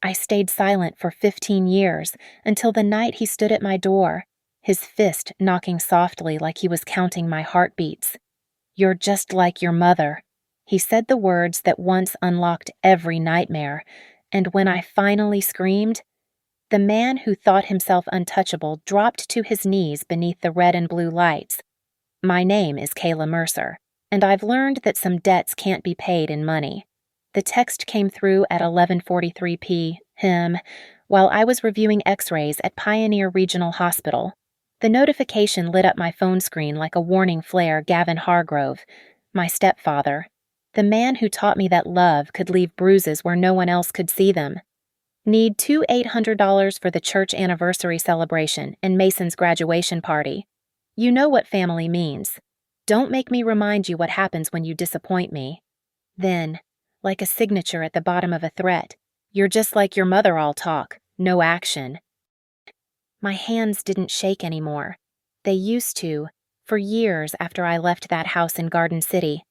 I stayed silent for 15 years until the night he stood at my door, his fist knocking softly like he was counting my heartbeats. "You're just like your mother." He said the words that once unlocked every nightmare, and when I finally screamed, the man who thought himself untouchable dropped to his knees beneath the red and blue lights. "My name is Kayla Mercer, and I've learned that some debts can't be paid in money." The text came through at 11:43 p.m. while I was reviewing x-rays at Pioneer Regional Hospital. The notification lit up my phone screen like a warning flare. Gavin Hargrove, my stepfather, the man who taught me that love could leave bruises where no one else could see them. "Need two $800 for the church anniversary celebration and Mason's graduation party. You know what family means. Don't make me remind you what happens when you disappoint me." Then, like a signature at the bottom of a threat, "You're just like your mother, all talk, no action." My hands didn't shake anymore. They used to, for years after I left that house in Garden City.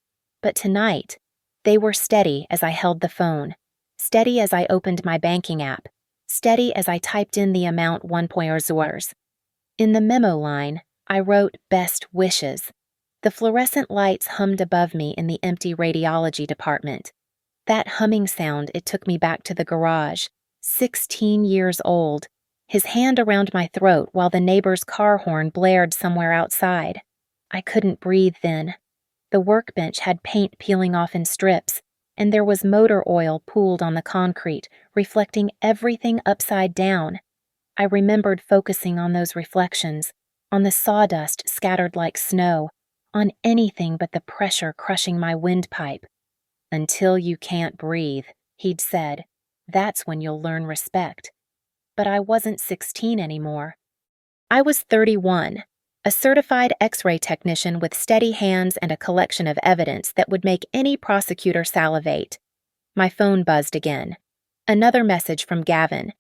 But tonight, they were steady as I held the phone, steady as I opened my banking app, steady as I typed in the amount 1.0. In the memo line, I wrote "best wishes." The fluorescent lights hummed above me in the empty radiology department. That humming sound, it took me back to the garage, 16 years old, his hand around my throat while the neighbor's car horn blared somewhere outside. I couldn't breathe then. The workbench had paint peeling off in strips, and there was motor oil pooled on the concrete, reflecting everything upside down. I remembered focusing on those reflections, on the sawdust scattered like snow, on anything but the pressure crushing my windpipe. "Until you can't breathe," he'd said, "that's when you'll learn respect." But I wasn't 16 anymore. I was 31, a certified X-ray technician with steady hands and a collection of evidence that would make any prosecutor salivate. My phone buzzed again. Another message from Gavin.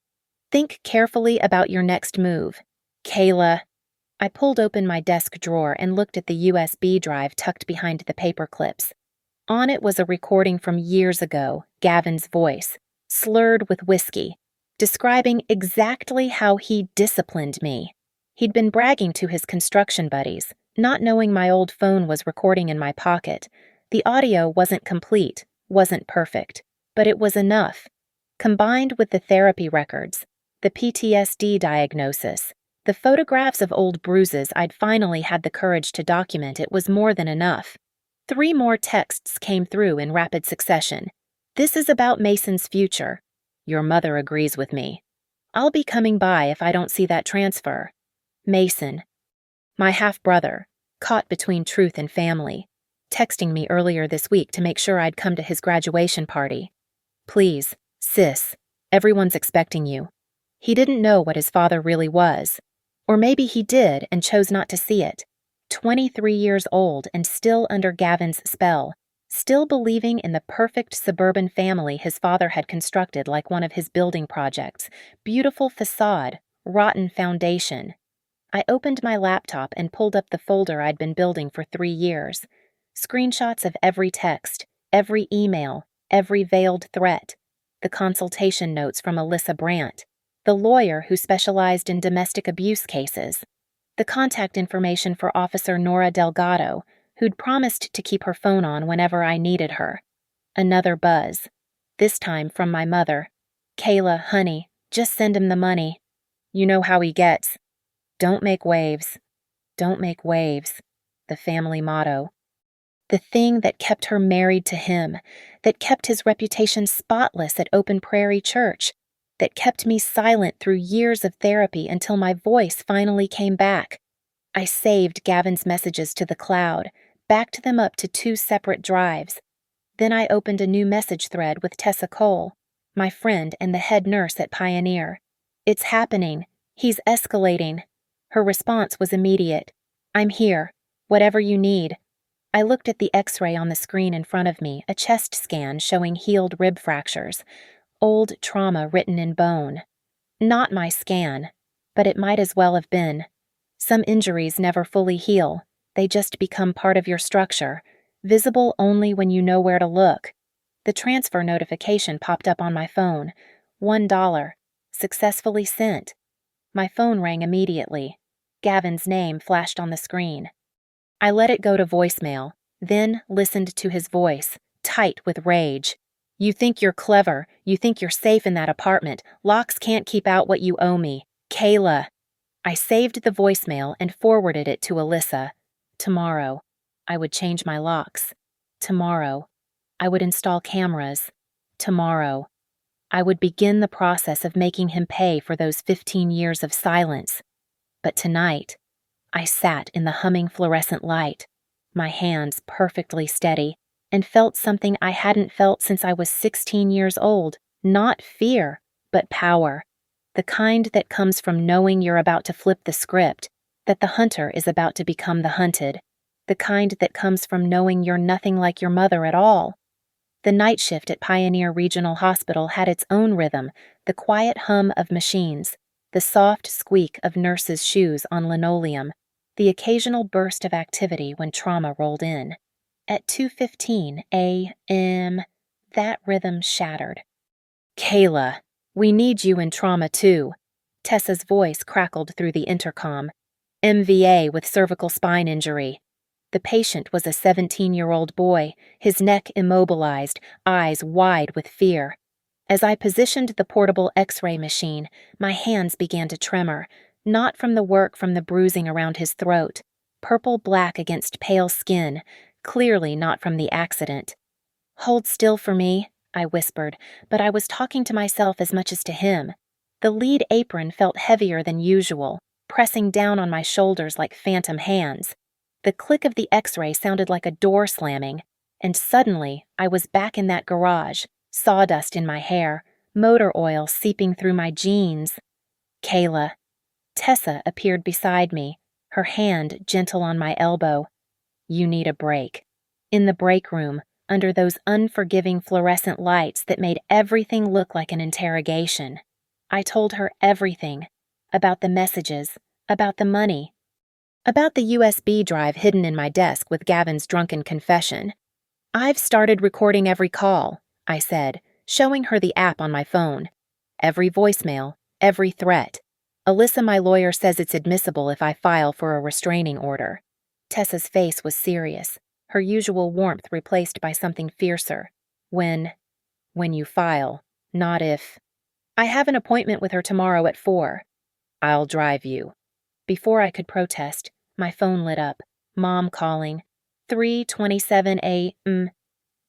"Think carefully about your next move. Kayla." I pulled open my desk drawer and looked at the USB drive tucked behind the paper clips. On it was a recording from years ago, Gavin's voice, slurred with whiskey, describing exactly how he disciplined me. He'd been bragging to his construction buddies, not knowing my old phone was recording in my pocket. The audio wasn't complete, wasn't perfect, but it was enough. Combined with the therapy records, the PTSD diagnosis, the photographs of old bruises I'd finally had the courage to document, it was more than enough. 3 more texts came through in rapid succession. "This is about Mason's future. Your mother agrees with me. I'll be coming by if I don't see that transfer. Mason." My half-brother, caught between truth and family, texting me earlier this week to make sure I'd come to his graduation party. "Please, sis, everyone's expecting you." He didn't know what his father really was. Or maybe he did and chose not to see it. 23 years old and still under Gavin's spell, still believing in the perfect suburban family his father had constructed like one of his building projects. Beautiful facade, rotten foundation. I opened my laptop and pulled up the folder I'd been building for 3 years. Screenshots of every text, every email, every veiled threat. The consultation notes from Alyssa Brandt, the lawyer who specialized in domestic abuse cases. The contact information for Officer Nora Delgado, who'd promised to keep her phone on whenever I needed her. Another buzz. This time from my mother. "Kayla, honey, just send him the money. You know how he gets. Don't make waves. Don't make waves." The family motto. The thing that kept her married to him, that kept his reputation spotless at Open Prairie Church, that kept me silent through years of therapy until my voice finally came back. I saved Gavin's messages to the cloud, backed them up to 2 separate drives. Then I opened a new message thread with Tessa Cole, my friend and the head nurse at Pioneer. "It's happening. He's escalating." Her response was immediate. "I'm here. Whatever you need." I looked at the X-ray on the screen in front of me, a chest scan showing healed rib fractures. Old trauma written in bone. Not my scan, but it might as well have been. Some injuries never fully heal. They just become part of your structure, visible only when you know where to look. The transfer notification popped up on my phone. $1. Successfully sent. My phone rang immediately. Gavin's name flashed on the screen. I let it go to voicemail, then listened to his voice, tight with rage. You think you're clever. You think you're safe in that apartment. Locks can't keep out what you owe me. Kayla. I saved the voicemail and forwarded it to Alyssa. Tomorrow, I would change my locks. Tomorrow, I would install cameras. Tomorrow, I would begin the process of making him pay for those 15 years of silence. But tonight, I sat in the humming fluorescent light, my hands perfectly steady, and felt something I hadn't felt since I was 16 years old. Not fear, but power. The kind that comes from knowing you're about to flip the script, that the hunter is about to become the hunted. The kind that comes from knowing you're nothing like your mother at all. The night shift at Pioneer Regional Hospital had its own rhythm, the quiet hum of machines, the soft squeak of nurses' shoes on linoleum, the occasional burst of activity when trauma rolled in. At 2:15 a.m., that rhythm shattered. Kayla, we need you in trauma too. Tessa's voice crackled through the intercom. MVA with cervical spine injury. The patient was a 17-year-old boy, his neck immobilized, eyes wide with fear. As I positioned the portable X-ray machine, my hands began to tremor, not from the work from the bruising around his throat, purple-black against pale skin, clearly not from the accident. Hold still for me, I whispered, but I was talking to myself as much as to him. The lead apron felt heavier than usual, pressing down on my shoulders like phantom hands. The click of the X-ray sounded like a door slamming, and suddenly I was back in that garage, sawdust in my hair, motor oil seeping through my jeans. Kayla. Tessa appeared beside me, her hand gentle on my elbow. You need a break. In the break room, under those unforgiving fluorescent lights that made everything look like an interrogation. I told her everything. About the messages, about the money, about the USB drive hidden in my desk with Gavin's drunken confession. I've started recording every call, I said, showing her the app on my phone. Every voicemail, every threat. Alyssa, my lawyer, says it's admissible if I file for a restraining order. Tessa's face was serious, her usual warmth replaced by something fiercer. When you file, not if. I have an appointment with her tomorrow at 4. I'll drive you. Before I could protest, my phone lit up. Mom calling. 3:27 a.m.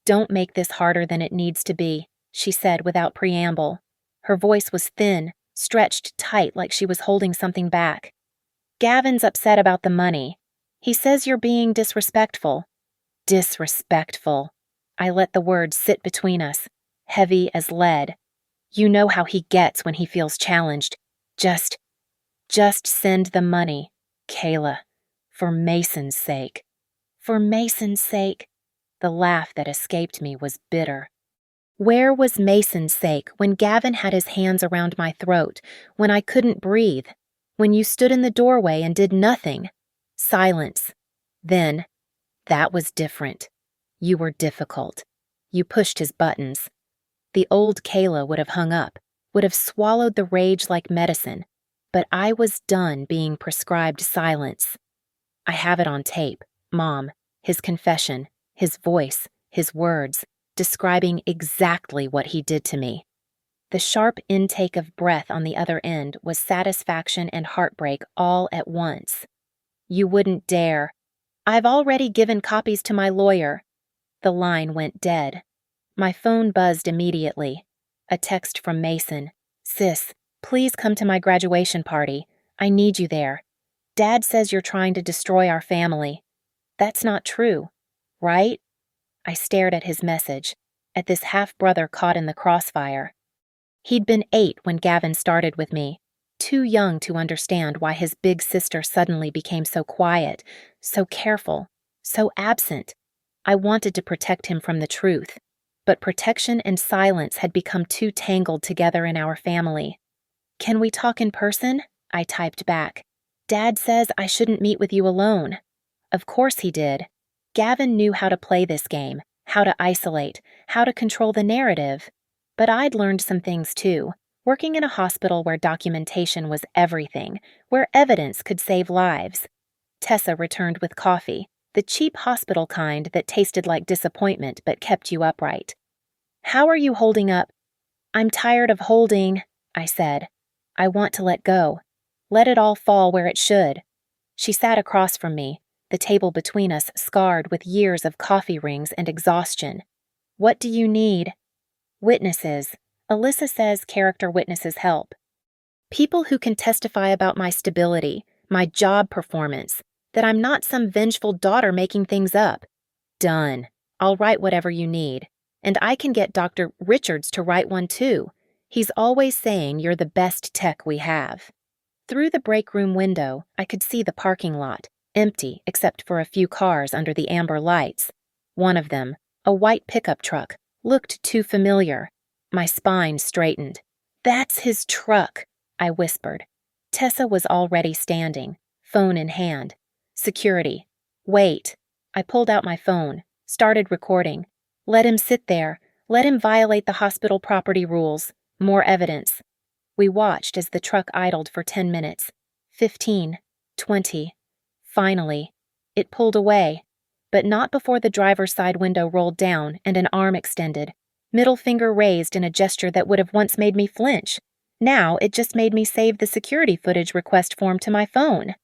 Don't make this harder than it needs to be, she said without preamble. Her voice was thin, stretched tight like she was holding something back. Gavin's upset about the money. He says you're being disrespectful. Disrespectful. I let the words sit between us, heavy as lead. You know how he gets when he feels challenged. Just send the money, Kayla. For Mason's sake. For Mason's sake. The laugh that escaped me was bitter. Where was Mason's sake when Gavin had his hands around my throat, when I couldn't breathe, when you stood in the doorway and did nothing? Silence. Then, that was different. You were difficult. You pushed his buttons. The old Kayla would have hung up, would have swallowed the rage like medicine, but I was done being prescribed silence. I have it on tape, Mom, his confession, his voice, his words, describing exactly what he did to me. The sharp intake of breath on the other end was satisfaction and heartbreak all at once. You wouldn't dare. I've already given copies to my lawyer. The line went dead. My phone buzzed immediately. A text from Mason. Sis, please come to my graduation party. I need you there. Dad says you're trying to destroy our family. That's not true, right? I stared at his message, at this half-brother caught in the crossfire. He'd been 8 when Gavin started with me, too young to understand why his big sister suddenly became so quiet, so careful, so absent. I wanted to protect him from the truth, but protection and silence had become too tangled together in our family. Can we talk in person? I typed back. Dad says I shouldn't meet with you alone. Of course he did. Gavin knew how to play this game, how to isolate, how to control the narrative. But I'd learned some things too. working in a hospital where documentation was everything, where evidence could save lives. Tessa returned with coffee, the cheap hospital kind that tasted like disappointment but kept you upright. "How are you holding up?" "I'm tired of holding," I said. "I want to let go. Let it all fall where it should." She sat across from me, the table between us scarred with years of coffee rings and exhaustion. "What do you need?" "Witnesses. Alyssa says character witnesses help. People who can testify about my stability, my job performance, that I'm not some vengeful daughter making things up." "Done. I'll write whatever you need. And I can get Dr. Richards to write one too. He's always saying you're the best tech we have." Through the break room window, I could see the parking lot, empty except for a few cars under the amber lights. One of them, a white pickup truck, looked too familiar. My spine straightened. "That's his truck," I whispered. Tessa was already standing, phone in hand. "Security. Wait." I pulled out my phone, started recording. "Let him sit there. Let him violate the hospital property rules. More evidence." We watched as the truck idled for 10 minutes. 15. 20. Finally, it pulled away, but not before the driver's side window rolled down and an arm extended, middle finger raised in a gesture that would have once made me flinch. Now it just made me save the security footage request form to my phone.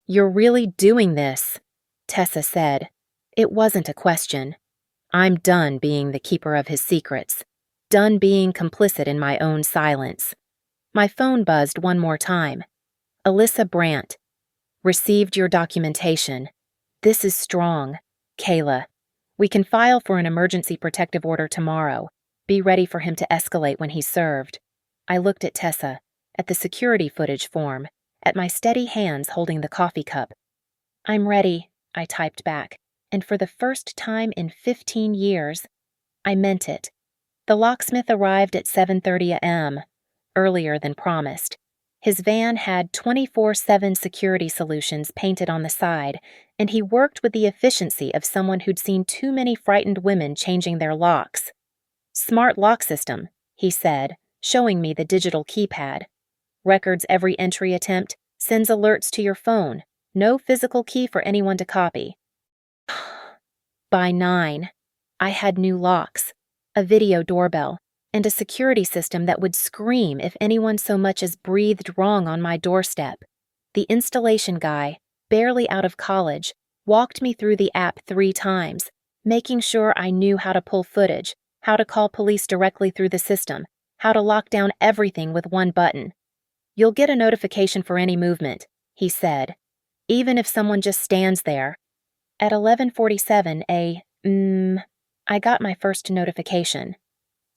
"You're really doing this," Tessa said. It wasn't a question. I'm done being the keeper of his secrets. Done being complicit in my own silence. My phone buzzed one more time. "Alyssa Brandt. Received your documentation. This is strong. Kayla. We can file for an emergency protective order tomorrow. Be ready for him to escalate when he's served." I looked at Tessa, at the security footage form, at my steady hands holding the coffee cup. "I'm ready," I typed back, and for the first time in 15 years, I meant it. The locksmith arrived at 7:30 a.m., earlier than promised. His van had 24/7 security solutions painted on the side, and he worked with the efficiency of someone who'd seen too many frightened women changing their locks. "Smart lock system," he said, showing me the digital keypad. "Records every entry attempt, sends alerts to your phone. No physical key for anyone to copy." By 9, I had new locks, a video doorbell, and a security system that would scream if anyone so much as breathed wrong on my doorstep. The installation guy, barely out of college, walked me through the app 3 times, making sure I knew how to pull footage, how to call police directly through the system, how to lock down everything with one button. "You'll get a notification for any movement," he said, "even if someone just stands there." At 11:47, I got my first notification.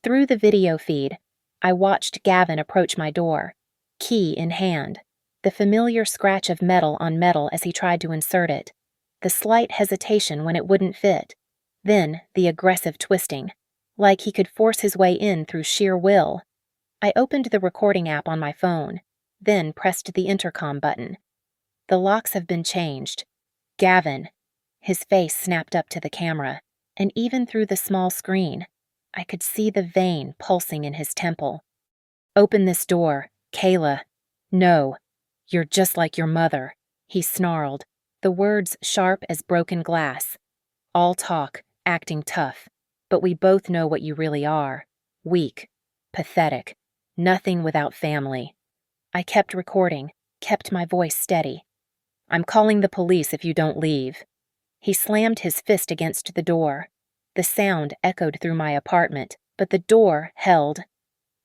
Through the video feed, I watched Gavin approach my door, key in hand, the familiar scratch of metal on metal as he tried to insert it, the slight hesitation when it wouldn't fit, then the aggressive twisting, like he could force his way in through sheer will. I opened the recording app on my phone, then pressed the intercom button. "The locks have been changed. Gavin." His face snapped up to the camera, and even through the small screen, I could see the vein pulsing in his temple. "Open this door, Kayla." "No. You're just like your mother," he snarled, the words sharp as broken glass. "All talk, acting tough, but we both know what you really are. Weak, pathetic, nothing without family." I kept recording, kept my voice steady. "I'm calling the police if you don't leave." He slammed his fist against the door. The sound echoed through my apartment, but the door held.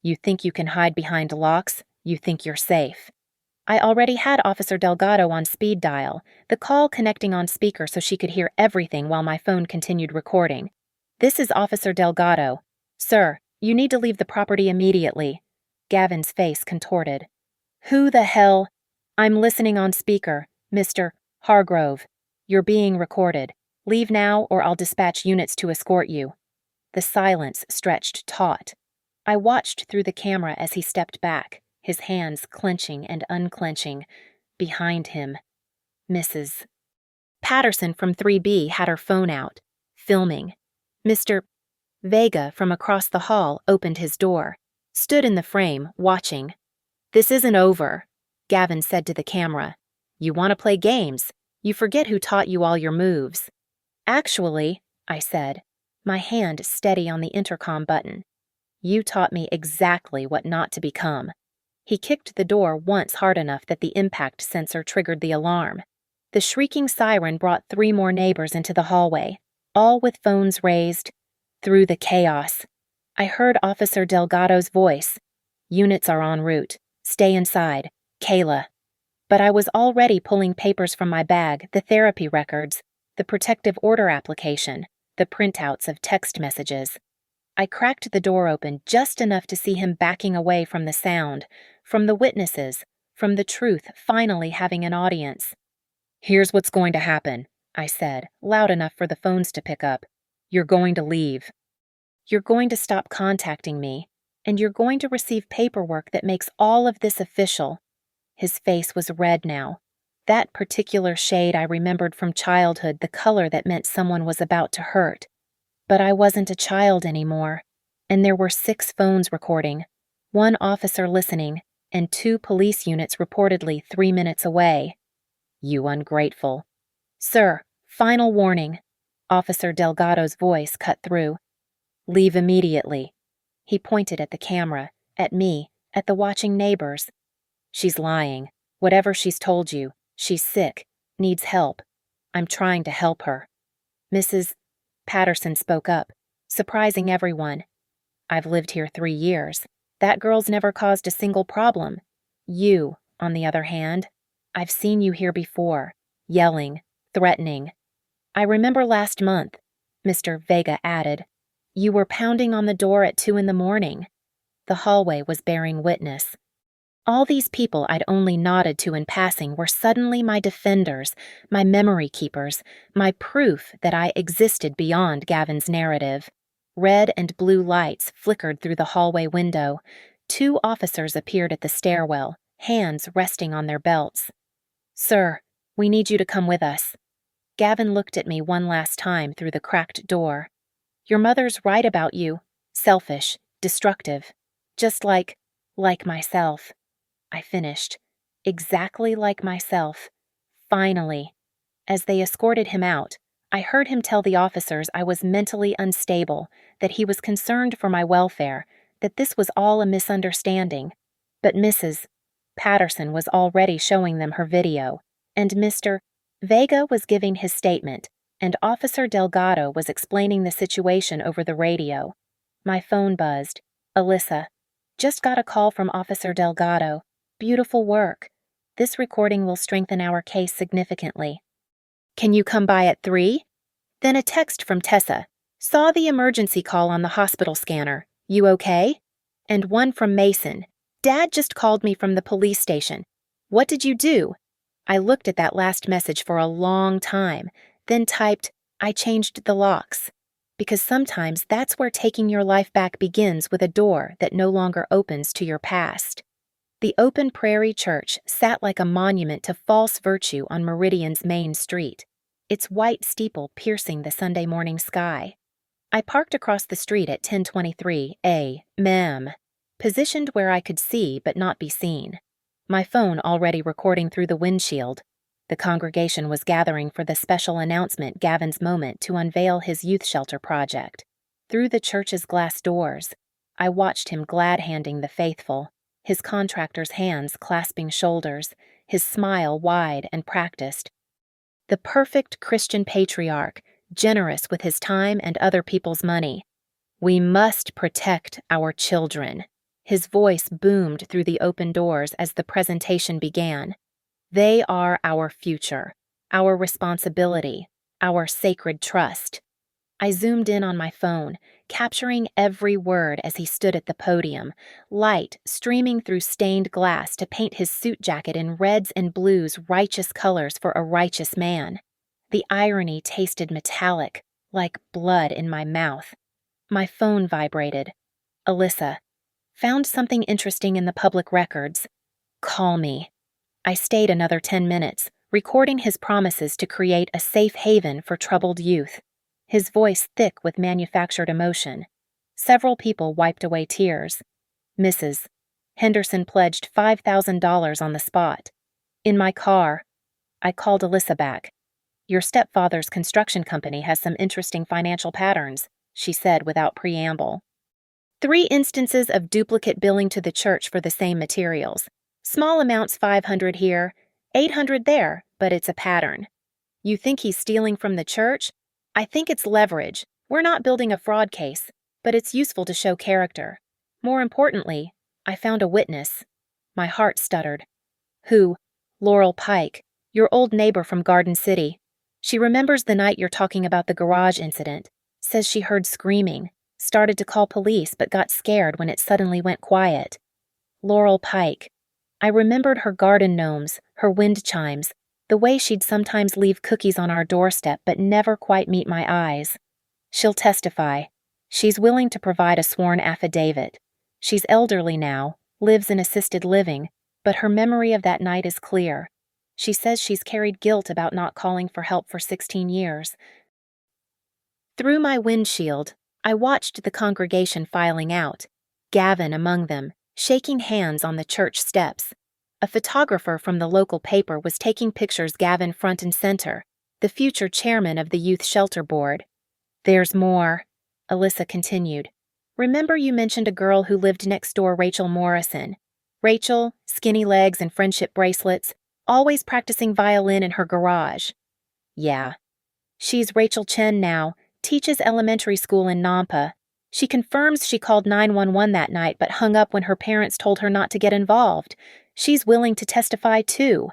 "You think you can hide behind locks? You think you're safe." I already had Officer Delgado on speed dial, the call connecting on speaker so she could hear everything while my phone continued recording. "This is Officer Delgado. Sir, you need to leave the property immediately." Gavin's face contorted. "Who the hell?" "I'm listening on speaker, Mr. Hargrove. You're being recorded. Leave now or I'll dispatch units to escort you." The silence stretched taut. I watched through the camera as he stepped back, his hands clenching and unclenching. Behind him, Mrs. Patterson from 3B had her phone out, filming. Mr. Vega from across the hall opened his door. stood in the frame, watching. "This isn't over," Gavin said to the camera. "You want to play games. You forget who taught you all your moves." "Actually," I said, my hand steady on the intercom button, "you taught me exactly what not to become." He kicked the door once hard enough that the impact sensor triggered the alarm. The shrieking siren brought 3 more neighbors into the hallway, all with phones raised. Through the chaos, I heard Officer Delgado's voice. "Units are en route. Stay inside. Kayla." But I was already pulling papers from my bag, the therapy records, the protective order application, the printouts of text messages. I cracked the door open just enough to see him backing away from the sound, from the witnesses, from the truth finally having an audience. "Here's what's going to happen," I said, loud enough for the phones to pick up. "You're going to leave. You're going to stop contacting me, and you're going to receive paperwork that makes all of this official." His face was red now. That particular shade I remembered from childhood, the color that meant someone was about to hurt. But I wasn't a child anymore, and there were 6 phones recording, 1 officer listening, and 2 police units reportedly 3 minutes away. "You ungrateful." "Sir, final warning." Officer Delgado's voice cut through. "Leave immediately." He pointed at the camera, at me, at the watching neighbors. "She's lying. Whatever she's told you, she's sick, needs help. I'm trying to help her." "Mrs. Patterson spoke up, surprising everyone. "I've lived here 3 years. That girl's never caused a single problem. You, on the other hand, I've seen you here before, yelling, threatening. I remember last month," Mr. Vega added. "You were pounding on the door at 2 in the morning." The hallway was bearing witness. All these people I'd only nodded to in passing were suddenly my defenders, my memory keepers, my proof that I existed beyond Gavin's narrative. Red and blue lights flickered through the hallway window. 2 officers appeared at the stairwell, hands resting on their belts. "Sir, we need you to come with us." Gavin looked at me one last time through the cracked door. "Your mother's right about you. Selfish, destructive. Just like myself." I finished. Exactly like myself. Finally. As they escorted him out, I heard him tell the officers I was mentally unstable, that he was concerned for my welfare, that this was all a misunderstanding. But Mrs. Patterson was already showing them her video, and Mr. Vega was giving his statement, and Officer Delgado was explaining the situation over the radio. My phone buzzed. "Alyssa, just got a call from Officer Delgado. Beautiful work. This recording will strengthen our case significantly. Can you come by at 3? Then a text from Tessa. "Saw the emergency call on the hospital scanner. You okay?" And one from Mason. "Dad just called me from the police station. What did you do?" I looked at that last message for a long time, then typed, "I changed the locks." Because sometimes that's where taking your life back begins, with a door that no longer opens to your past. The open prairie church sat like a monument to false virtue on Meridian's main street, its white steeple piercing the Sunday morning sky. I parked across the street at 1023 A, Mem, positioned where I could see but not be seen. My phone already recording through the windshield. The congregation was gathering for the special announcement, Gavin's moment to unveil his youth shelter project. Through the church's glass doors, I watched him glad-handing the faithful, his contractor's hands clasping shoulders, his smile wide and practiced. The perfect Christian patriarch, generous with his time and other people's money. "We must protect our children." His voice boomed through the open doors as the presentation began. "They are our future, our responsibility, our sacred trust." I zoomed in on my phone, capturing every word as he stood at the podium, light streaming through stained glass to paint his suit jacket in reds and blues, righteous colors for a righteous man. The irony tasted metallic, like blood in my mouth. My phone vibrated. "Alyssa, found something interesting in the public records. Call me." I stayed another 10 minutes, recording his promises to create a safe haven for troubled youth. His voice thick with manufactured emotion. Several people wiped away tears. Mrs. Henderson pledged $5,000 on the spot. In my car, I called Alyssa back. Your stepfather's construction company has some interesting financial patterns, she said without preamble. 3 instances of duplicate billing to the church for the same materials. Small amounts, $500 here, $800 there, but it's a pattern. You think he's stealing from the church? I think it's leverage. We're not building a fraud case, but it's useful to show character. More importantly, I found a witness. My heart stuttered. Who? Laurel Pike, your old neighbor from Garden City. She remembers the night you're talking about the garage incident. Says she heard screaming, started to call police but got scared when it suddenly went quiet. Laurel Pike. I remembered her garden gnomes, her wind chimes, the way she'd sometimes leave cookies on our doorstep but never quite meet my eyes. She'll testify. She's willing to provide a sworn affidavit. She's elderly now, lives in assisted living, but her memory of that night is clear. She says she's carried guilt about not calling for help for 16 years. Through my windshield, I watched the congregation filing out, Gavin among them, shaking hands on the church steps. A photographer from the local paper was taking pictures, Gavin front and center, the future chairman of the Youth Shelter Board. There's more, Alyssa continued. Remember you mentioned a girl who lived next door, Rachel Morrison. Rachel, skinny legs and friendship bracelets, always practicing violin in her garage. Yeah. She's Rachel Chen now, teaches elementary school in Nampa. She confirms she called 911 that night but hung up when her parents told her not to get involved. She's willing to testify too.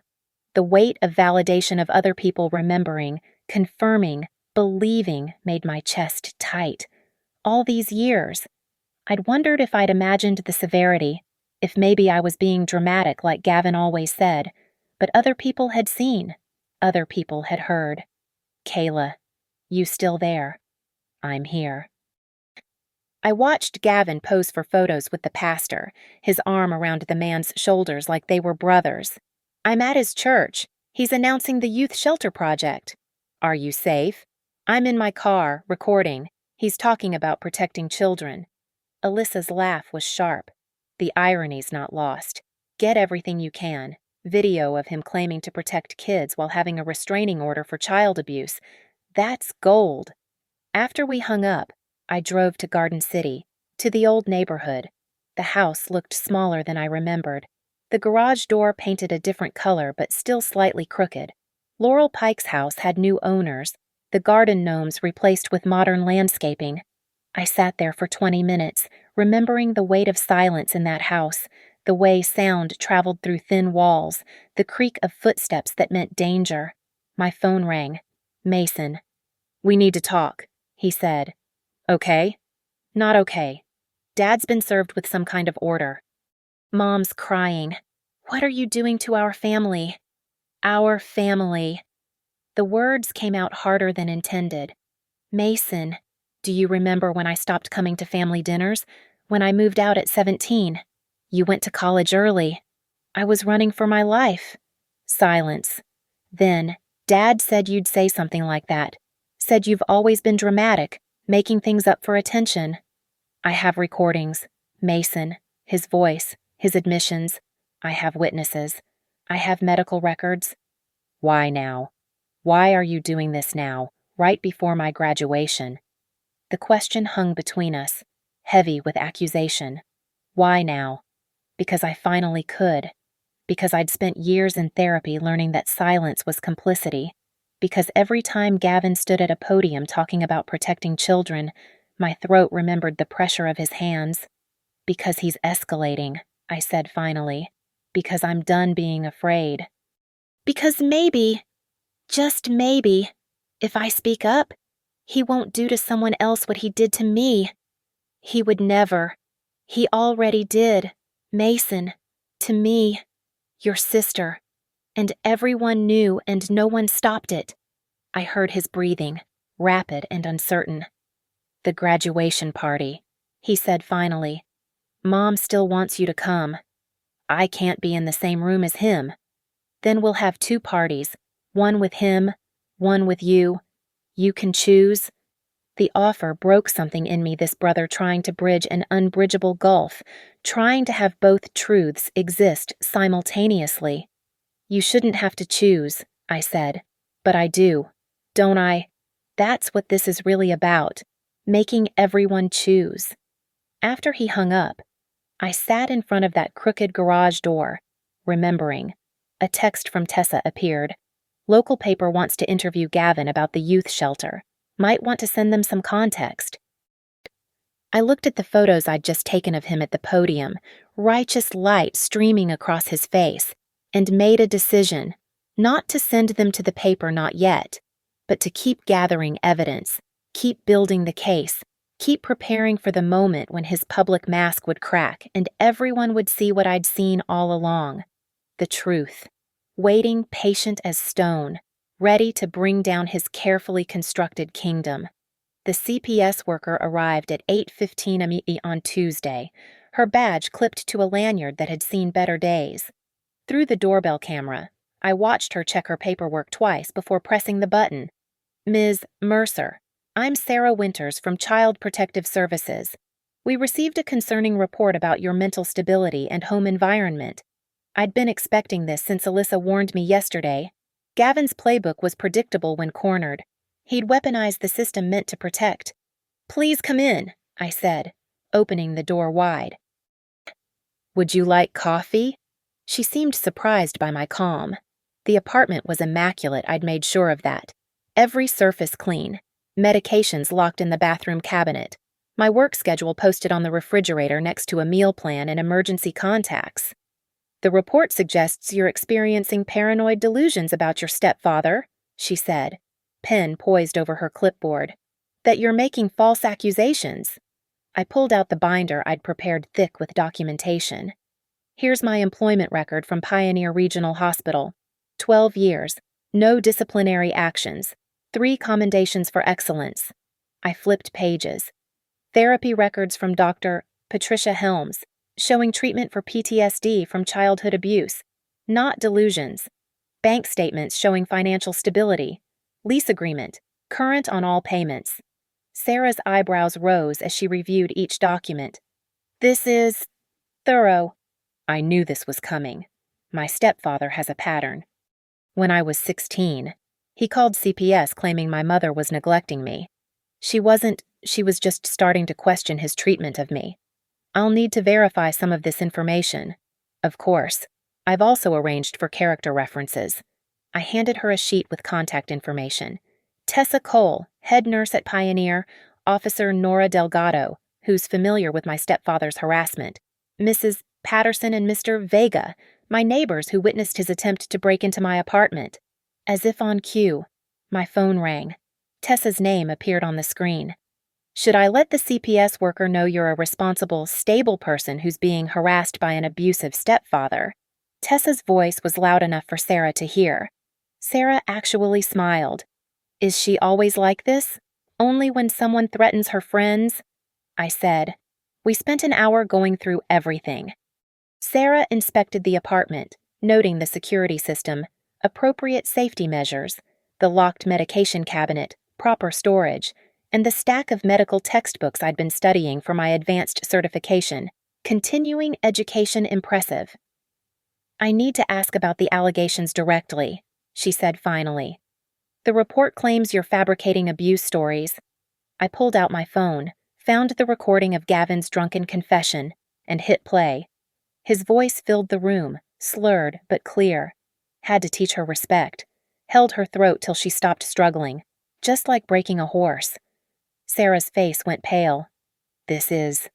The weight of validation of other people remembering, confirming, believing made my chest tight. All these years. I'd wondered if I'd imagined the severity, if maybe I was being dramatic like Gavin always said, but other people had seen, other people had heard. Kayla, you still there? I'm here. I watched Gavin pose for photos with the pastor, his arm around the man's shoulders like they were brothers. I'm at his church. He's announcing the youth shelter project. Are you safe? I'm in my car, recording. He's talking about protecting children. Alyssa's laugh was sharp. The irony's not lost. Get everything you can. Video of him claiming to protect kids while having a restraining order for child abuse. That's gold. After we hung up, I drove to Garden City, to the old neighborhood. The house looked smaller than I remembered. The garage door painted a different color but still slightly crooked. Laurel Pike's house had new owners, the garden gnomes replaced with modern landscaping. I sat there for 20 minutes, remembering the weight of silence in that house, the way sound traveled through thin walls, the creak of footsteps that meant danger. My phone rang. Mason. We need to talk, he said. Okay? Not okay. Dad's been served with some kind of order. Mom's crying. What are you doing to our family? Our family. The words came out harder than intended. Mason, do you remember when I stopped coming to family dinners? When I moved out at 17? You went to college early. I was running for my life. Silence. Then, Dad said you'd say something like that. Said you've always been dramatic, making things up for attention. I have recordings. Mason, his voice, his admissions. I have witnesses. I have medical records. Why now? Why are you doing this now, right before my graduation? The question hung between us, heavy with accusation. Why now? Because I finally could. Because I'd spent years in therapy learning that silence was complicity. Because every time Gavin stood at a podium talking about protecting children, my throat remembered the pressure of his hands. Because he's escalating, I said finally. Because I'm done being afraid. Because maybe, just maybe, if I speak up, he won't do to someone else what he did to me. He would never. He already did. Mason. To me. Your sister. And everyone knew and no one stopped it. I heard his breathing, rapid and uncertain. The graduation party, he said finally. Mom still wants you to come. I can't be in the same room as him. Then we'll have 2 parties, one with him, one with you. You can choose. The offer broke something in me, this brother trying to bridge an unbridgeable gulf, trying to have both truths exist simultaneously. You shouldn't have to choose, I said. But I do, don't I? That's what this is really about, making everyone choose. After he hung up, I sat in front of that crooked garage door, remembering. A text from Tessa appeared. Local paper wants to interview Gavin about the youth shelter. Might want to send them some context. I looked at the photos I'd just taken of him at the podium, righteous light streaming across his face, and made a decision, not to send them to the paper, not yet, but to keep gathering evidence, keep building the case, keep preparing for the moment when his public mask would crack and everyone would see what I'd seen all along. The truth. Waiting patient as stone, ready to bring down his carefully constructed kingdom. The CPS worker arrived at 8:15 am on Tuesday, her badge clipped to a lanyard that had seen better days. Through the doorbell camera, I watched her check her paperwork twice before pressing the button. Ms. Mercer, I'm Sarah Winters from Child Protective Services. We received a concerning report about your mental stability and home environment. I'd been expecting this since Alyssa warned me yesterday. Gavin's playbook was predictable when cornered. He'd weaponized the system meant to protect. Please come in, I said, opening the door wide. Would you like coffee? She seemed surprised by my calm. The apartment was immaculate, I'd made sure of that. Every surface clean. Medications locked in the bathroom cabinet. My work schedule posted on the refrigerator next to a meal plan and emergency contacts. The report suggests you're experiencing paranoid delusions about your stepfather, she said, pen poised over her clipboard. That you're making false accusations. I pulled out the binder I'd prepared thick with documentation. Here's my employment record from Pioneer Regional Hospital. 12 years, no disciplinary actions, 3 commendations for excellence. I flipped pages. Therapy records from Dr. Patricia Helms, showing treatment for PTSD from childhood abuse, not delusions. Bank statements showing financial stability. Lease agreement, current on all payments. Sarah's eyebrows rose as she reviewed each document. This is thorough. I knew this was coming. My stepfather has a pattern. When I was 16, he called CPS claiming my mother was neglecting me. She was just starting to question his treatment of me. I'll need to verify some of this information. Of course, I've also arranged for character references. I handed her a sheet with contact information. Tessa Cole, head nurse at Pioneer, Officer Nora Delgado, who's familiar with my stepfather's harassment, Mrs. Patterson and Mr. Vega, my neighbors who witnessed his attempt to break into my apartment. As if on cue, my phone rang. Tessa's name appeared on the screen. Should I let the CPS worker know you're a responsible, stable person who's being harassed by an abusive stepfather? Tessa's voice was loud enough for Sarah to hear. Sarah actually smiled. Is she always like this? Only when someone threatens her friends? I said. We spent an hour going through everything. Sarah inspected the apartment, noting the security system, appropriate safety measures, the locked medication cabinet, proper storage, and the stack of medical textbooks I'd been studying for my advanced certification, continuing education impressive. I need to ask about the allegations directly, she said finally. The report claims you're fabricating abuse stories. I pulled out my phone, found the recording of Gavin's drunken confession, and hit play. His voice filled the room, slurred but clear. Had to teach her respect. Held her throat till she stopped struggling, just like breaking a horse. Sarah's face went pale. This is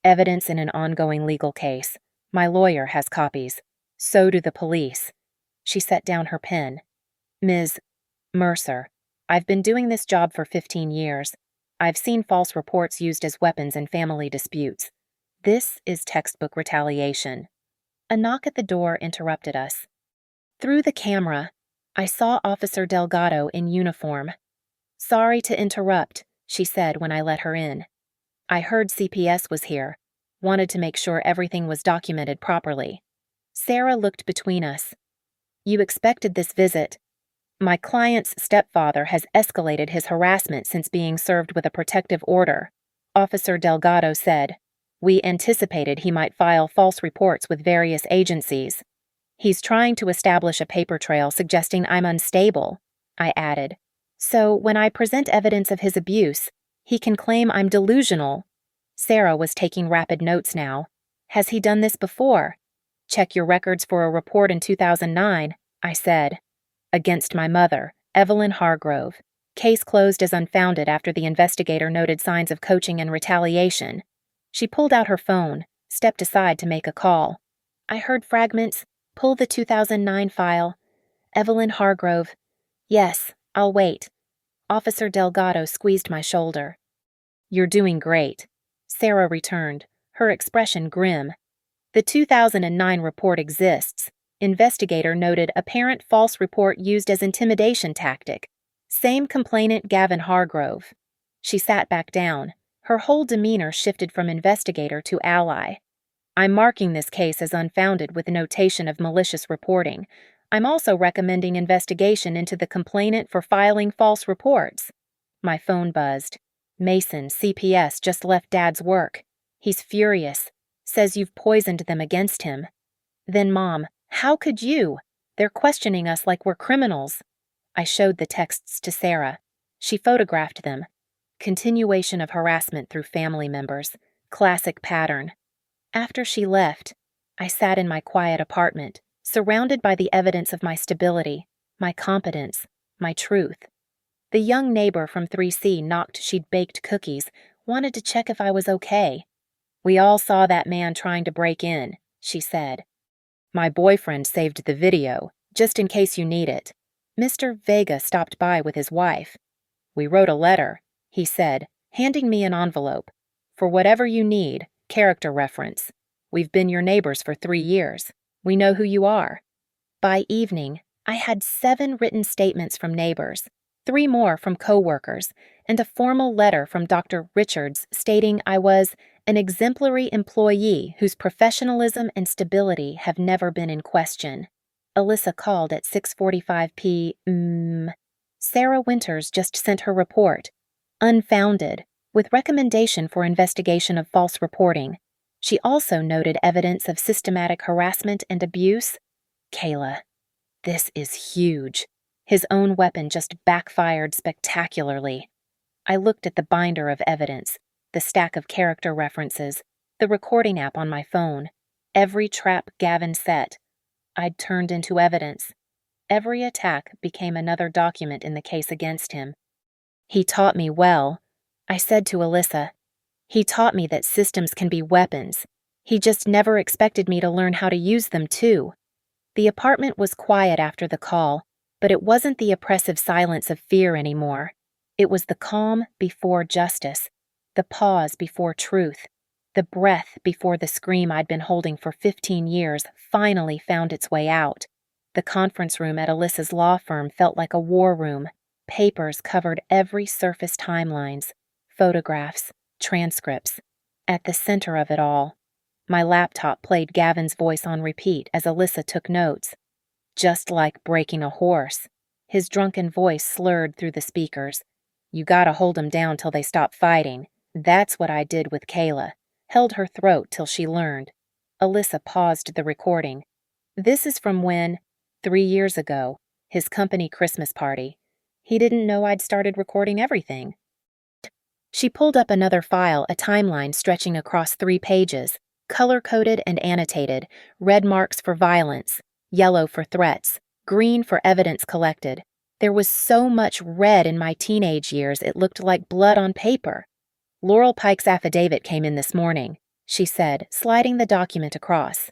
evidence in an ongoing legal case. My lawyer has copies. So do the police. She set down her pen. Ms. Mercer, I've been doing this job for 15 years. I've seen false reports used as weapons in family disputes. This is textbook retaliation. A knock at the door interrupted us. Through the camera, I saw Officer Delgado in uniform. Sorry to interrupt, she said when I let her in. I heard CPS was here. Wanted to make sure everything was documented properly. Sarah looked between us. You expected this visit. My client's stepfather has escalated his harassment since being served with a protective order, Officer Delgado said. We anticipated he might file false reports with various agencies. He's trying to establish a paper trail suggesting I'm unstable, I added. So when I present evidence of his abuse, he can claim I'm delusional. Sarah was taking rapid notes now. Has he done this before? Check your records for a report in 2009, I said. Against my mother, Evelyn Hargrove. Case closed as unfounded after the investigator noted signs of coaching and retaliation. She pulled out her phone, stepped aside to make a call. I heard fragments. Pull the 2009 file. Evelyn Hargrove. Yes, I'll wait. Officer Delgado squeezed my shoulder. You're doing great. Sarah returned, her expression grim. The 2009 report exists. Investigator noted apparent false report used as intimidation tactic. Same complainant Gavin Hargrove. She sat back down. Her whole demeanor shifted from investigator to ally. I'm marking this case as unfounded with notation of malicious reporting. I'm also recommending investigation into the complainant for filing false reports. My phone buzzed. Mason, CPS, just left Dad's work. He's furious. Says you've poisoned them against him. Then Mom, how could you? They're questioning us like we're criminals. I showed the texts to Sarah. She photographed them. Continuation of harassment through family members. Classic pattern. After she left, I sat in my quiet apartment, surrounded by the evidence of my stability, my competence, my truth. The young neighbor from 3C knocked. She'd baked cookies, wanted to check if I was okay. We all saw that man trying to break in, she said. My boyfriend saved the video, just in case you need it. Mr. Vega stopped by with his wife. We wrote a letter, he said, handing me an envelope. For whatever you need, character reference. We've been your neighbors for 3 years. We know who you are. By evening, I had 7 written statements from neighbors, 3 more from co-workers, and a formal letter from Dr. Richards stating I was an exemplary employee whose professionalism and stability have never been in question. Alyssa called at 6:45 p.m. Sarah Winters just sent her report, unfounded, with recommendation for investigation of false reporting. She also noted evidence of systematic harassment and abuse. Kayla, this is huge. His own weapon just backfired spectacularly. I looked at the binder of evidence, the stack of character references, the recording app on my phone, every trap Gavin set. I'd turned into evidence. Every attack became another document in the case against him. He taught me well, I said to Alyssa. He taught me that systems can be weapons. He just never expected me to learn how to use them too. The apartment was quiet after the call, but it wasn't the oppressive silence of fear anymore. It was the calm before justice, the pause before truth, the breath before the scream I'd been holding for 15 years finally found its way out. The conference room at Alyssa's law firm felt like a war room. Papers covered every surface timelines, photographs, transcripts. At the center of it all, my laptop played Gavin's voice on repeat as Alyssa took notes. Just like breaking a horse. His drunken voice slurred through the speakers. You gotta hold 'em down till they stop fighting. That's what I did with Kayla. Held her throat till she learned. Alyssa paused the recording. This is from when, 3 years ago, his company Christmas party. He didn't know I'd started recording everything. She pulled up another file, a timeline stretching across 3 pages, color-coded and annotated, red marks for violence, yellow for threats, green for evidence collected. There was so much red in my teenage years it looked like blood on paper. Laurel Pike's affidavit came in this morning, she said, sliding the document across.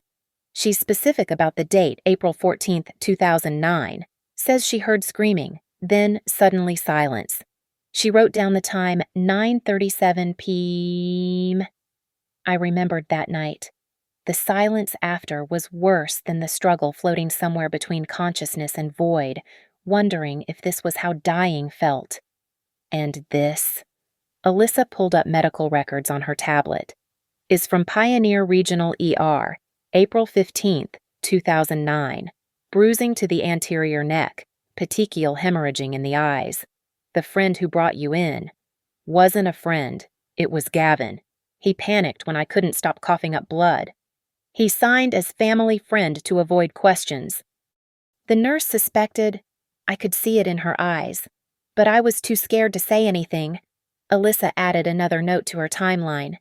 She's specific about the date, April 14th, 2009. Says she heard screaming, then suddenly silence. She wrote down the time, 9:37 p.m. I remembered that night. The silence after was worse than the struggle floating somewhere between consciousness and void, wondering if this was how dying felt. And this, Alyssa pulled up medical records on her tablet, is from Pioneer Regional ER, April 15th, 2009. Bruising to the anterior neck, petechial hemorrhaging in the eyes. The friend who brought you in wasn't a friend. It was Gavin. He panicked when I couldn't stop coughing up blood. He signed as family friend to avoid questions. The nurse suspected. I could see it in her eyes. But I was too scared to say anything. Alyssa added another note to her timeline.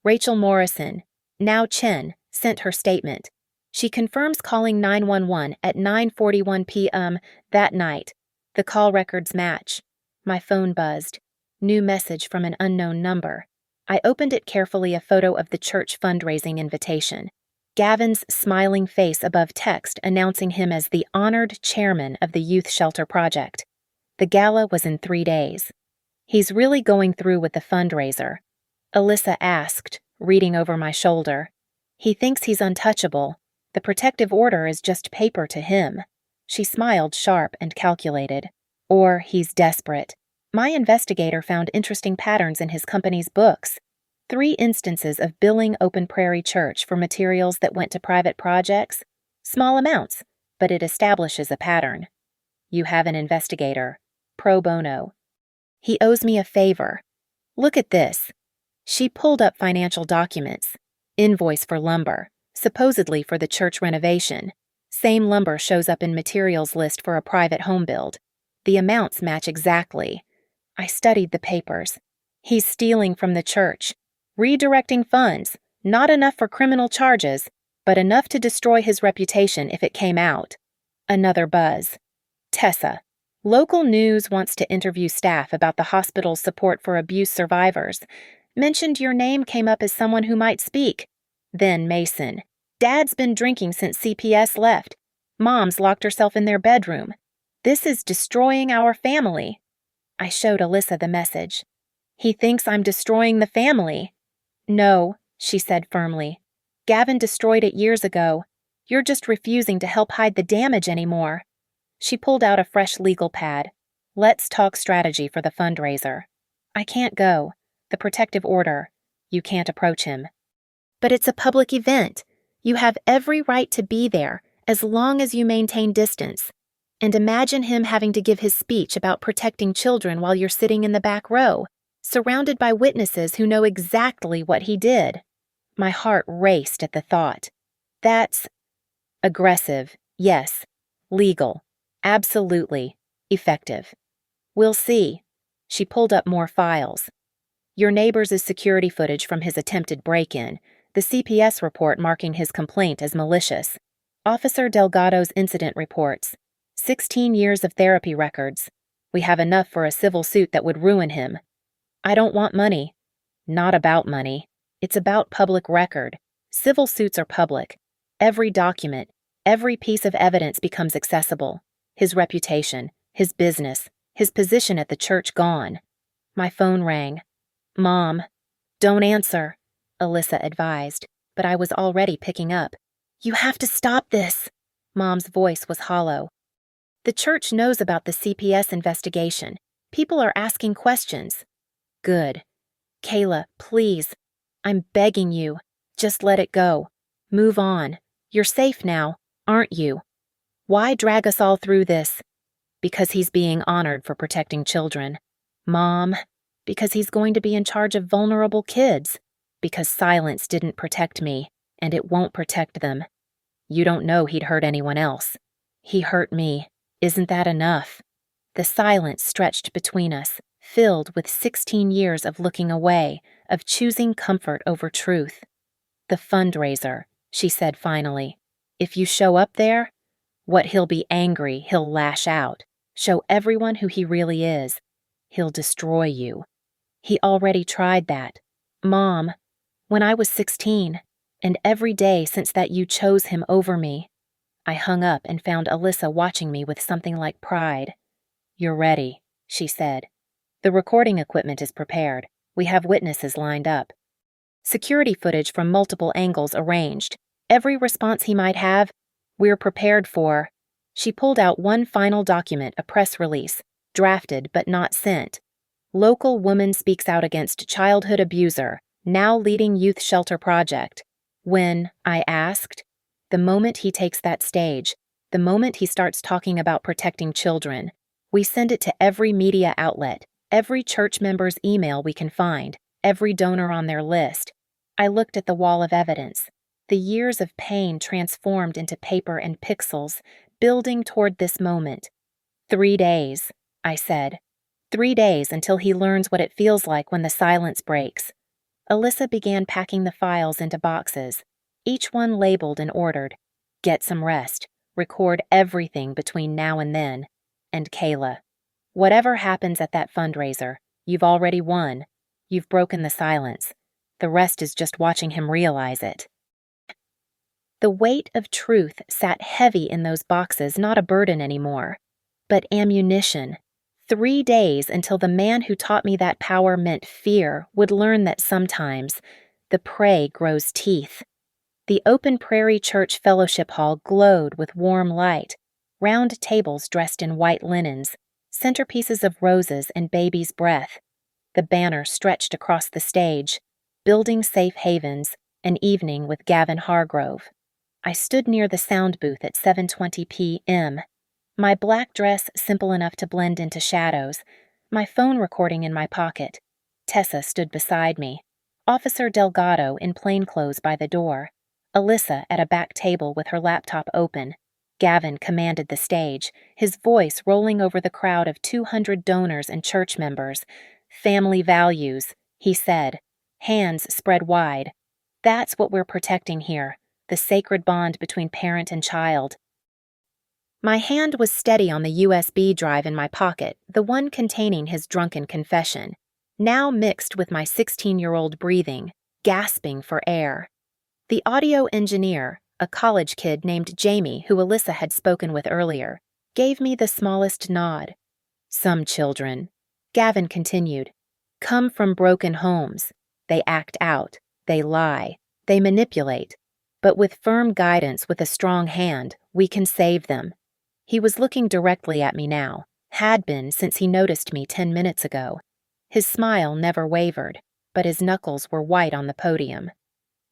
Rachel Morrison, now Chen, sent her statement. She confirms calling 911 at 9:41 p.m. that night. The call records match. My phone buzzed. New message from an unknown number. I opened it carefully, a photo of the church fundraising invitation. Gavin's smiling face above text announcing him as the honored chairman of the youth shelter project. The gala was in 3 days. He's really going through with the fundraiser. Alyssa asked, reading over my shoulder. He thinks he's untouchable. The protective order is just paper to him. She smiled, sharp and calculated. Or he's desperate. My investigator found interesting patterns in his company's books. 3 instances of billing Open Prairie Church for materials that went to private projects. Small amounts, but it establishes a pattern. You have an investigator. Pro bono. He owes me a favor. Look at this. She pulled up financial documents. Invoice for lumber, supposedly for the church renovation. Same lumber shows up in materials list for a private home build. The amounts match exactly. I studied the papers. He's stealing from the church. Redirecting funds, not enough for criminal charges, but enough to destroy his reputation if it came out. Another buzz. Tessa. Local news wants to interview staff about the hospital's support for abuse survivors. Mentioned your name came up as someone who might speak. Then Mason. Dad's been drinking since CPS left. Mom's locked herself in their bedroom. This is destroying our family. I showed Alyssa the message. He thinks I'm destroying the family. No, she said firmly. Gavin destroyed it years ago. You're just refusing to help hide the damage anymore. She pulled out a fresh legal pad. Let's talk strategy for the fundraiser. I can't go. The protective order. You can't approach him. But it's a public event. You have every right to be there, as long as you maintain distance. And imagine him having to give his speech about protecting children while you're sitting in the back row, surrounded by witnesses who know exactly what he did. My heart raced at the thought. That's aggressive, yes. Legal. Absolutely. Effective. We'll see. She pulled up more files. Your neighbor's security footage from his attempted break-in, the CPS report marking his complaint as malicious, Officer Delgado's incident reports, 16 years of therapy records. We have enough for a civil suit that would ruin him. I don't want money. Not about money. It's about public record. Civil suits are public. Every document, every piece of evidence becomes accessible. His reputation, his business, his position at the church gone. My phone rang. Mom. Don't answer, Alyssa advised, but I was already picking up. You have to stop this. Mom's voice was hollow. The church knows about the CPS investigation. People are asking questions. Good. Kayla, please. I'm begging you. Just let it go. Move on. You're safe now, aren't you? Why drag us all through this? Because he's being honored for protecting children. Mom, because he's going to be in charge of vulnerable kids. Because silence didn't protect me, and it won't protect them. You don't know he'd hurt anyone else. He hurt me. Isn't that enough? The silence stretched between us, filled with 16 years of looking away, of choosing comfort over truth. The fundraiser, she said finally. If you show up there, what he'll be angry, he'll lash out, show everyone who he really is. He'll destroy you. He already tried that. Mom, when I was 16, and every day since that you chose him over me. I hung up and found Alyssa watching me with something like pride. You're ready, she said. The recording equipment is prepared. We have witnesses lined up. Security footage from multiple angles arranged. Every response he might have, we're prepared for. She pulled out one final document, a press release, drafted but not sent. Local woman speaks out against childhood abuser, now leading youth shelter project. When, I asked, the moment he takes that stage, The moment he starts talking about protecting children, we send it to every media outlet, every church member's email we can find, every donor on their list. I looked at the wall of evidence. The years of pain transformed into paper and pixels, building toward this moment. 3 days, I said. 3 days until he learns what it feels like when the silence breaks. Alyssa began packing the files into boxes, each one labeled and ordered. Get some rest. Record everything between now and then. And Kayla, whatever happens at that fundraiser, you've already won. You've broken the silence. The rest is just watching him realize it. The weight of truth sat heavy in those boxes, not a burden anymore, but ammunition. 3 days until the man who taught me that power meant fear would learn that sometimes the prey grows teeth. The open Prairie Church Fellowship Hall glowed with warm light, round tables dressed in white linens, centerpieces of roses and baby's breath. The banner stretched across the stage, Building Safe Havens, an evening with Gavin Hargrove. I stood near the sound booth at 7:20 p.m., my black dress simple enough to blend into shadows, my phone recording in my pocket. Tessa stood beside me, Officer Delgado in plainclothes by the door, Alyssa at a back table with her laptop open. Gavin commanded the stage, his voice rolling over the crowd of 200 donors and church members. Family values, he said, hands spread wide. That's what we're protecting here, the sacred bond between parent and child. My hand was steady on the USB drive in my pocket, the one containing his drunken confession, now mixed with my 16-year-old breathing, gasping for air. The audio engineer, a college kid named Jamie who Alyssa had spoken with earlier, gave me the smallest nod. Some children, Gavin continued, come from broken homes. They act out, they lie, they manipulate. But with firm guidance, with a strong hand, we can save them. He was looking directly at me now, had been since he noticed me 10 minutes ago. His smile never wavered, but his knuckles were white on the podium.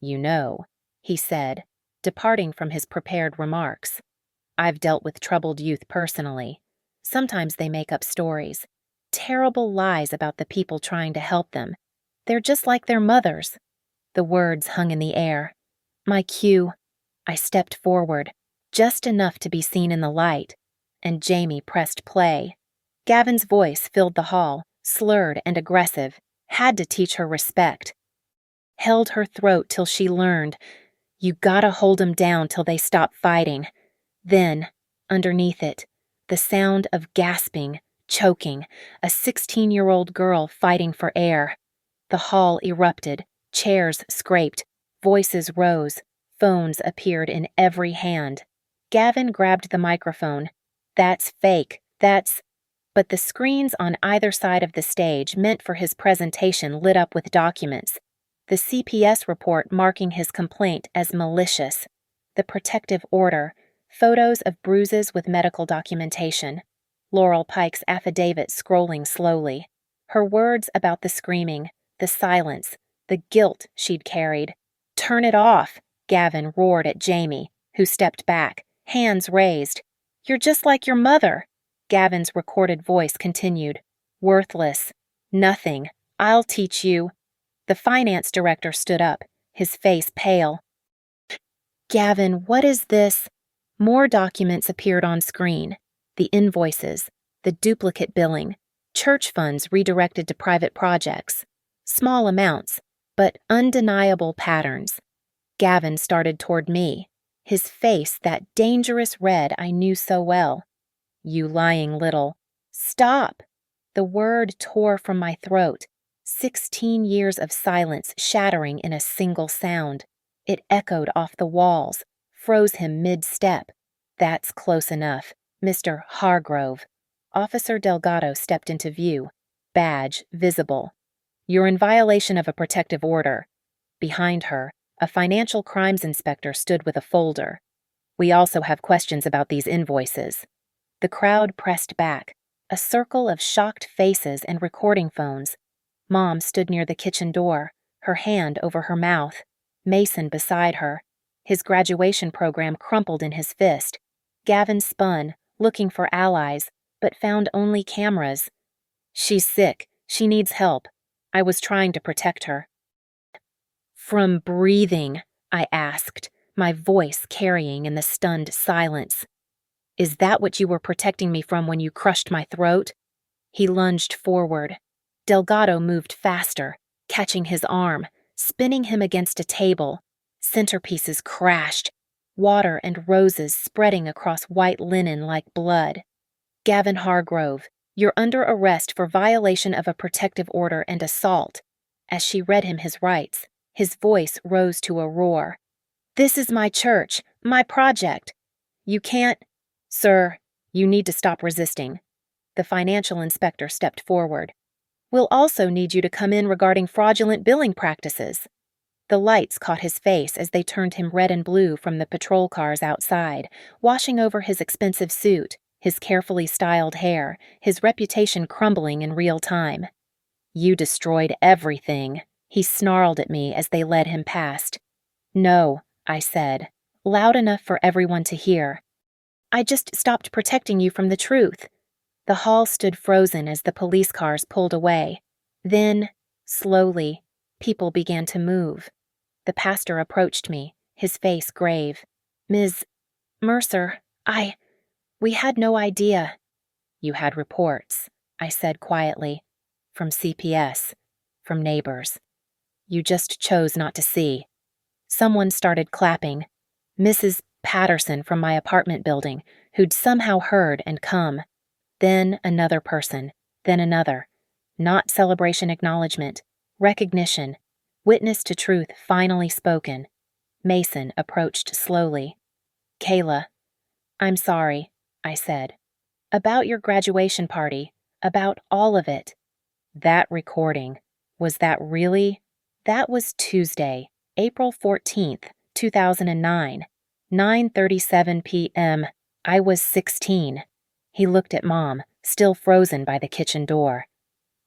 You know, he said, departing from his prepared remarks. I've dealt with troubled youth personally. Sometimes they make up stories, terrible lies about the people trying to help them. They're just like their mothers. The words hung in the air. My cue. I stepped forward, just enough to be seen in the light, and Jamie pressed play. Gavin's voice filled the hall, slurred and aggressive, had to teach her respect. Held her throat till she learned, you gotta hold 'em down till they stop fighting. Then, underneath it, the sound of gasping, choking, a 16-year-old girl fighting for air. The hall erupted, chairs scraped, voices rose, phones appeared in every hand. Gavin grabbed the microphone. That's fake, that's... But the screens on either side of the stage meant for his presentation lit up with documents. The CPS report marking his complaint as malicious. The protective order, photos of bruises with medical documentation. Laurel Pike's affidavit scrolling slowly. Her words about the screaming, the silence, the guilt she'd carried. Turn it off, Gavin roared at Jamie, who stepped back, hands raised. You're just like your mother. Gavin's recorded voice continued. Worthless. Nothing. I'll teach you. The finance director stood up, his face pale. Gavin, what is this? More documents appeared on screen. The invoices, the duplicate billing, church funds redirected to private projects. Small amounts, but undeniable patterns. Gavin started toward me, his face that dangerous red I knew so well. You lying little... Stop! The word tore from my throat, 16 years of silence shattering in a single sound. It echoed off the walls, froze him mid-step. That's close enough, Mr. Hargrove. Officer Delgado stepped into view, badge visible. You're in violation of a protective order. Behind her, a financial crimes inspector stood with a folder. We also have questions about these invoices. The crowd pressed back, a circle of shocked faces and recording phones. Mom stood near the kitchen door, her hand over her mouth. Mason beside her, his graduation program crumpled in his fist. Gavin spun, looking for allies, but found only cameras. She's sick. She needs help. I was trying to protect her. From breathing, I asked, my voice carrying in the stunned silence. Is that what you were protecting me from when you crushed my throat? He lunged forward. Delgado moved faster, catching his arm, spinning him against a table. Centerpieces crashed, water and roses spreading across white linen like blood. Gavin Hargrove, you're under arrest for violation of a protective order and assault. As she read him his rights, his voice rose to a roar. This is my church, my project. You can't... Sir, you need to stop resisting. The financial inspector stepped forward. We'll also need you to come in regarding fraudulent billing practices. The lights caught his face as they turned him red and blue from the patrol cars outside, washing over his expensive suit, his carefully styled hair, his reputation crumbling in real time. You destroyed everything, he snarled at me as they led him past. No, I said, loud enough for everyone to hear. I just stopped protecting you from the truth. The hall stood frozen as the police cars pulled away. Then, slowly, people began to move. The pastor approached me, his face grave. Ms. Mercer, we had no idea. You had reports, I said quietly. From CPS, from neighbors. You just chose not to see. Someone started clapping. Mrs. Patterson from my apartment building, who'd somehow heard and come. Then another person, then another. Not celebration acknowledgement, recognition, witness to truth finally spoken. Mason approached slowly. Kayla, I'm sorry, I said. About your graduation party, about all of it. That recording, was that really? That was Tuesday, April 14th, 2009, 9:37 p.m. I was 16. He looked at Mom, still frozen by the kitchen door.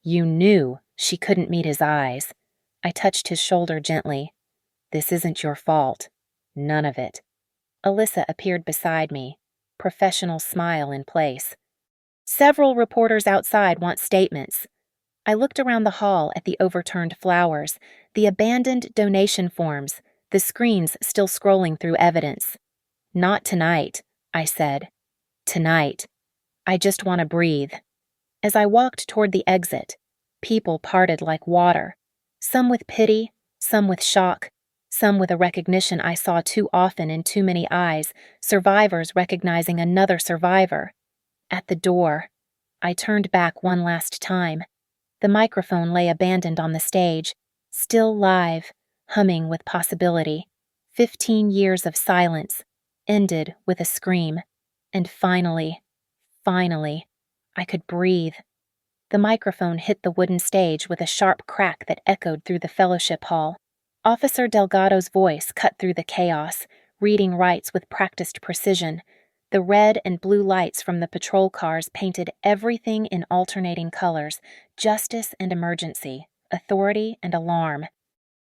You knew she couldn't meet his eyes. I touched his shoulder gently. This isn't your fault. None of it. Alyssa appeared beside me, professional smile in place. Several reporters outside want statements. I looked around the hall at the overturned flowers, the abandoned donation forms, the screens still scrolling through evidence. Not tonight, I said. Tonight. I just want to breathe. As I walked toward the exit, people parted like water, some with pity, some with shock, some with a recognition I saw too often in too many eyes, survivors recognizing another survivor. At the door, I turned back one last time. The microphone lay abandoned on the stage, still live, humming with possibility. 15 years of silence, ended with a scream. And finally, I could breathe. The microphone hit the wooden stage with a sharp crack that echoed through the fellowship hall. Officer Delgado's voice cut through the chaos, reading rights with practiced precision. The red and blue lights from the patrol cars painted everything in alternating colors: justice and emergency, authority and alarm.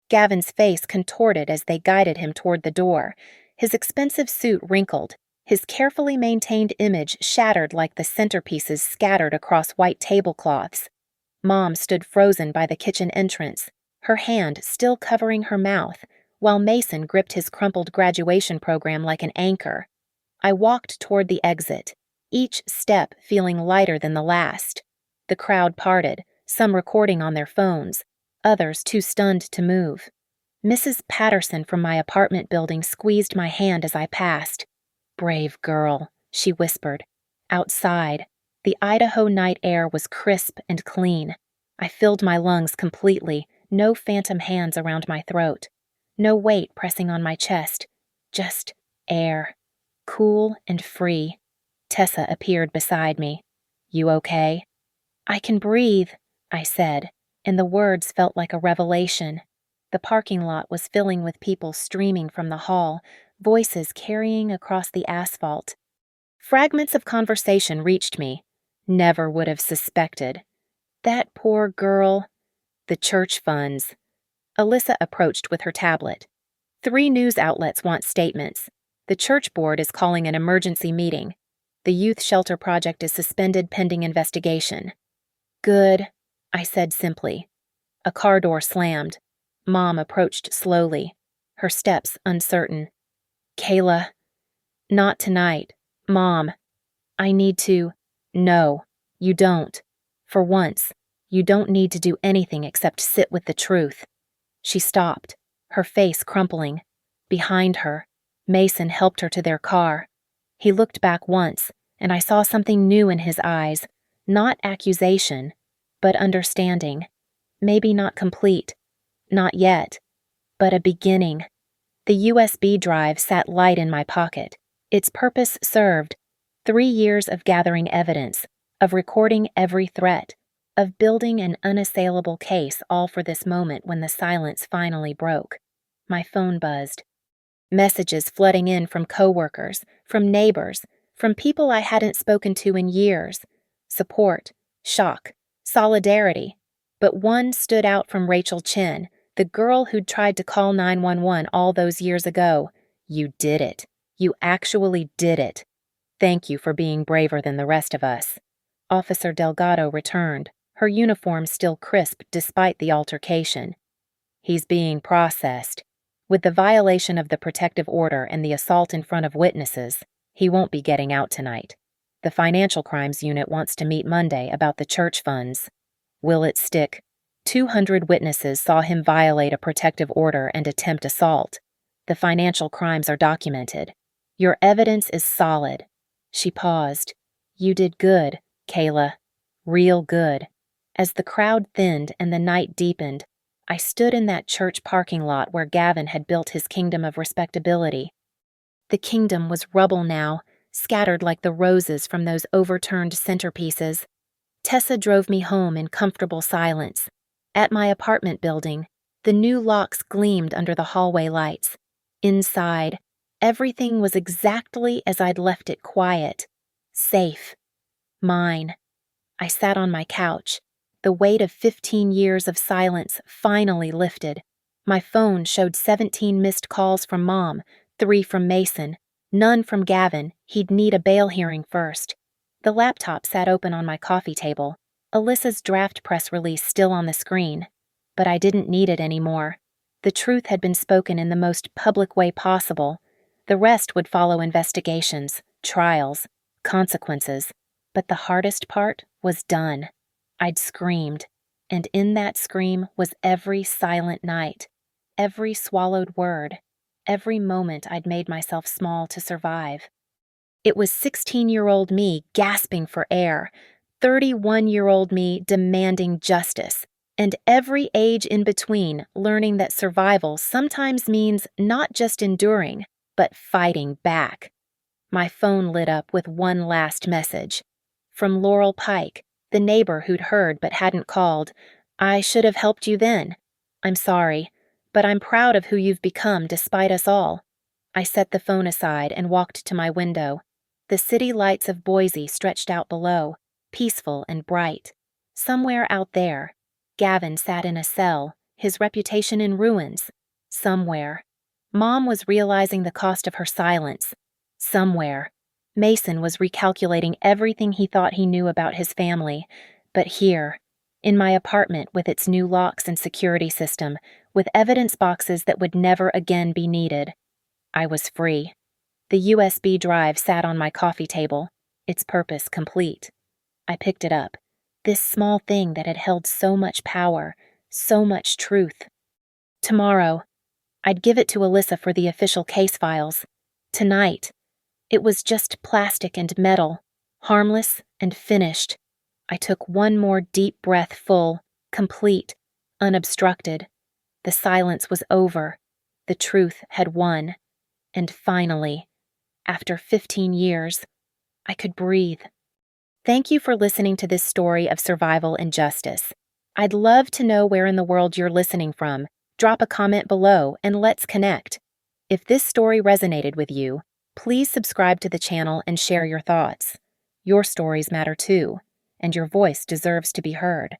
Gavin's face contorted as they guided him toward the door. His expensive suit wrinkled, his carefully maintained image shattered like the centerpieces scattered across white tablecloths. Mom stood frozen by the kitchen entrance, her hand still covering her mouth, while Mason gripped his crumpled graduation program like an anchor. I walked toward the exit, each step feeling lighter than the last. The crowd parted, some recording on their phones, others too stunned to move. Mrs. Patterson from my apartment building squeezed my hand as I passed. Brave girl, she whispered. Outside, the Idaho night air was crisp and clean. I filled my lungs completely, no phantom hands around my throat, no weight pressing on my chest, just air, cool and free. Tessa appeared beside me. You okay? I can breathe, I said, and the words felt like a revelation. The parking lot was filling with people streaming from the hall, voices carrying across the asphalt. Fragments of conversation reached me. Never would have suspected. That poor girl. The church funds. Alyssa approached with her tablet. 3 news outlets want statements. The church board is calling an emergency meeting. The youth shelter project is suspended pending investigation. Good, I said simply. A car door slammed. Mom approached slowly, her steps uncertain. Kayla. Not tonight. Mom. I need to. No, you don't. For once, you don't need to do anything except sit with the truth. She stopped, her face crumpling. Behind her, Mason helped her to their car. He looked back once, and I saw something new in his eyes, not accusation, but understanding. Maybe not complete, not yet, but a beginning. The USB drive sat light in my pocket. Its purpose served. 3 years of gathering evidence, of recording every threat, of building an unassailable case, all for this moment when the silence finally broke. My phone buzzed. Messages flooding in from coworkers, from neighbors, from people I hadn't spoken to in years. Support, shock, solidarity. But one stood out from Rachel Chin, the girl who'd tried to call 911 all those years ago. You did it. You actually did it. Thank you for being braver than the rest of us. Officer Delgado returned, her uniform still crisp despite the altercation. He's being processed. With the violation of the protective order and the assault in front of witnesses, he won't be getting out tonight. The Financial Crimes Unit wants to meet Monday about the church funds. Will it stick? 200 witnesses saw him violate a protective order and attempt assault. The financial crimes are documented. Your evidence is solid. She paused. You did good, Kayla. Real good. As the crowd thinned and the night deepened, I stood in that church parking lot where Gavin had built his kingdom of respectability. The kingdom was rubble now, scattered like the roses from those overturned centerpieces. Tessa drove me home in comfortable silence. At my apartment building, the new locks gleamed under the hallway lights. Inside, everything was exactly as I'd left it, quiet, safe, mine. I sat on my couch. The weight of 15 years of silence finally lifted. My phone showed 17 missed calls from Mom, 3 from Mason, none from Gavin. He'd need a bail hearing first. The laptop sat open on my coffee table, Alyssa's draft press release still on the screen. But I didn't need it anymore. The truth had been spoken in the most public way possible. The rest would follow: investigations, trials, consequences. But the hardest part was done. I'd screamed, and in that scream was every silent night, every swallowed word, every moment I'd made myself small to survive. It was 16-year-old me gasping for air, 31-year-old me demanding justice, and every age in between learning that survival sometimes means not just enduring, but fighting back. My phone lit up with one last message. From Laurel Pike, the neighbor who'd heard but hadn't called. I should have helped you then. I'm sorry, but I'm proud of who you've become despite us all. I set the phone aside and walked to my window. The city lights of Boise stretched out below, peaceful and bright. Somewhere out there, Gavin sat in a cell, his reputation in ruins. Somewhere, Mom was realizing the cost of her silence. Somewhere, Mason was recalculating everything he thought he knew about his family. But here, in my apartment with its new locks and security system, with evidence boxes that would never again be needed, I was free. The USB drive sat on my coffee table, its purpose complete. I picked it up, this small thing that had held so much power, so much truth. Tomorrow, I'd give it to Alyssa for the official case files. Tonight, it was just plastic and metal, harmless and finished. I took one more deep breath, full, complete, unobstructed. The silence was over. The truth had won. And finally, after 15 years, I could breathe. Thank you for listening to this story of survival and justice. I'd love to know where in the world you're listening from. Drop a comment below and let's connect. If this story resonated with you, please subscribe to the channel and share your thoughts. Your stories matter too, and your voice deserves to be heard.